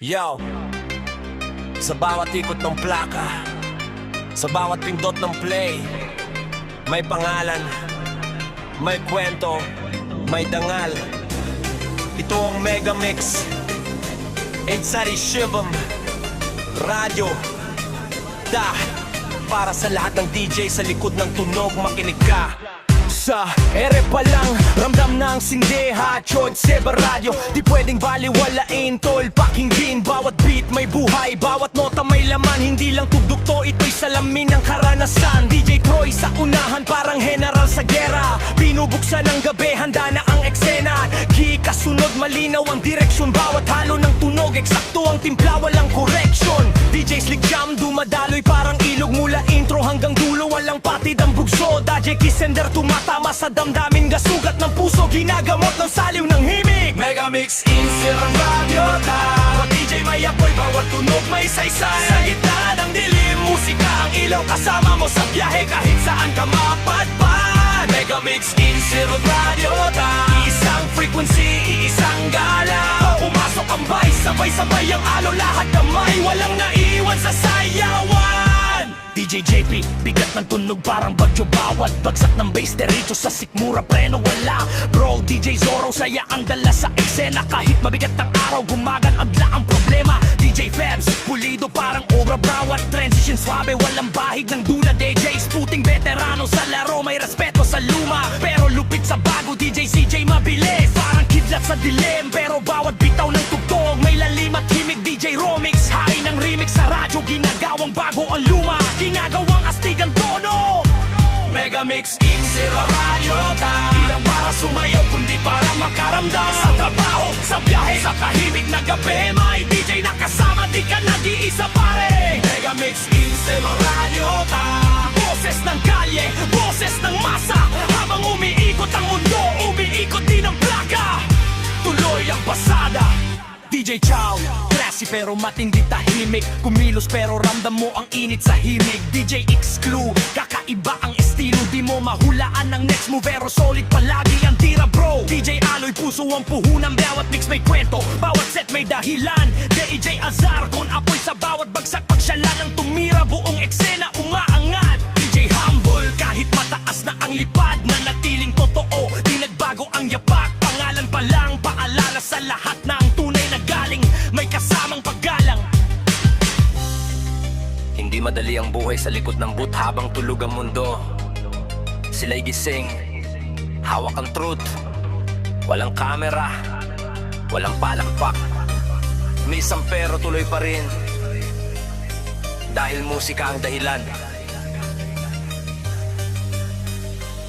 Yo, sa bawat ikot ng plaka, sa bawat pindot ng play, may pangalan, may kwento, may dangal. Ito ang Mega Mix, Insari Shivam, Radyo, para sa lahat ng DJ sa likod ng tunog, makinig ka. Sa ere pa lang, ramdam na ang sindeha, Chod, Seba, radyo, di pwedeng baliwalain, tol, pakinggan. Bawat beat may buhay, bawat nota may laman. Hindi lang tugtog to, ito'y salamin ng karanasan. DJ Troy sa unahan, parang general sa gera. Binubuksan ng gabi, handa na ang eksena. Kasunod, malinaw ang direksyon. Bawat halo ng tunog, eksakto ang timpla, walang correction. DJ Slick Jam, dumadaloy parang ilog. Mula intro hanggang dulo, walang patid ang bugso. DJ Kissender, tumatama sa damdamin, gasugat ng puso, ginagamot ng saliw ng himig. Mega Mix, insirang radyo ta. DJ may apoy, bawat tunog may saysay. Sa gitna ng dilim, musika ang ilaw. Kasama mo sa biyahe kahit saan ka mapadpad. Mega Mix, insirang radyo ta. Isang frequency, isang galaw. Pumasok ang vice, sabay-sabay ang alo. Lahat kamay, walang naiwan sa sayawan. DJ JP, bigat ng tunog parang bagyo. Bawat bagsak ng bass, derecho sa sikmura, preno wala. Bro, DJ Zorro, saya ang dala sa eksena. Kahit mabigat ang araw, gumaganadla ang problema. DJ Febs, pulido parang obra. Brawat transition, swabe, walang bahig ng dula. DJ Sputing, veterano sa laro, may respeto sa luma. Pero lupit sa bago, DJ CJ mabilis. Parang kidlat sa dilim, pero bawat bitaw ng tugtog may lalim at himig. DJ Romix, hari ng remix sa radyo, ginagawang bago ang luma, ginagawang astig ang tono. Mega Mix, insira radyo ta. Di lang para sumayaw, kundi para makaramdam. Sa trabaho, sa biyahe, sa kahimik na gabi, may DJ na kasama, di ka nag-iisa pare. Mega Mix, insira radyo ta. Boses ng kalye, boses ng masa. Habang umiikot ang mundo, umiikot din ang plaka. Tuloy ang pasada. DJ Chow, classy pero matindi tahimik. Kumilos pero ramdam mo ang init sa himig. DJ X-Clue, kakaiba ang estilo. Di mo mahulaan ng next move, pero solid palagi ang tira bro. DJ Aloy, puso ang puhunan. Bawat mix may kwento, bawat set may dahilan. DJ Azar, kon apoy sa bawat bagsak. Pag siya lang ang tumira, buong eksena umaangat. DJ Humble, kahit mataas na ang lipad, nanatiling totoo, di nagbago ang yapak. Pangalan pa lang, paalala sa lahat na ang tunay na galing, may kasamang paggalang. Hindi madali ang buhay sa likod ng boot habang tulog ang mundo. Sila'y gising, hawak ang truth. Walang kamera, walang palakpak. Minsan pero tuloy pa rin, dahil musika ang dahilan.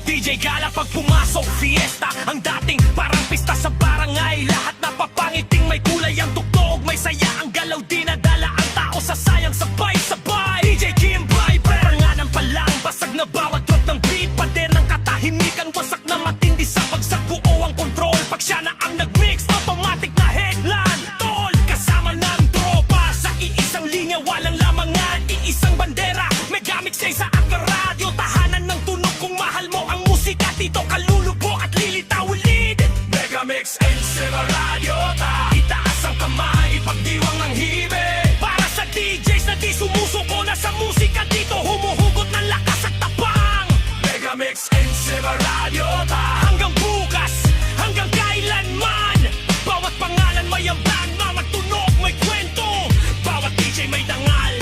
DJ Gala pag pumasok, fiesta ang dating parang pista sa barangay. Lahat napapangiting, may kulay ang tugtog, may saya ang galaw, dinadala ang tao sa sayang sabay-sabay. DJ Kim Bray, paranganan pa lang, basag na bawat drop ng beat. Pader ng katahimikan, wasak na matindi sa bagsak, buo ang control. Pag siya na ang nag-mix, automatic na headline. Tol, kasama ng tropa sa iisang linya, walang lamangan, iisang bandera. Mega Mix ay sa radyo, tahanan ng tunog. Kung mahal mo ang musika, dito ka lulubo at lilitaw ulit. Mega Mix, insira radyo ta. Itaas ang kamay, ipagdiwang ng himig. Para sa DJs na di sumusuko na sa musika, dito humuhugot ng lakas at tapang. Mega Mix, insira radyo ta. Hanggang bukas, hanggang kailanman. Bawat pangalan may ambag, mamagtunog, may kwento. Bawat DJ may dangal.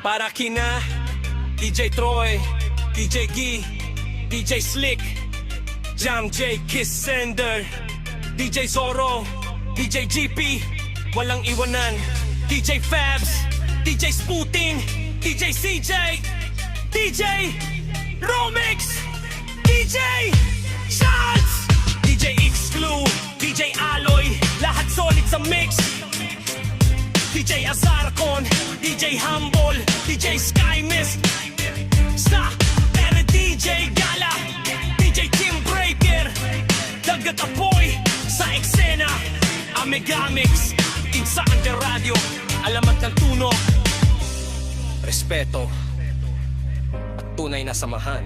Para kina DJ Troy, DJ Gee, DJ Slick, Jam J, Kissender, DJ Zorro, DJ GP, walang iwanan. DJ Fabs, DJ Sputing, DJ CJ, DJ Romix, DJ Charles, DJ X-Clue, DJ Aloy, lahat solid sa mix. DJ Azarcon, DJ Humble, DJ Sky Mist, sa DJ Gala, DJ Kim Breaker, dagat apoy sa eksena. Ang Mega Mix, insa ang radyo, alamat ng tunog, respeto at tunay na samahan.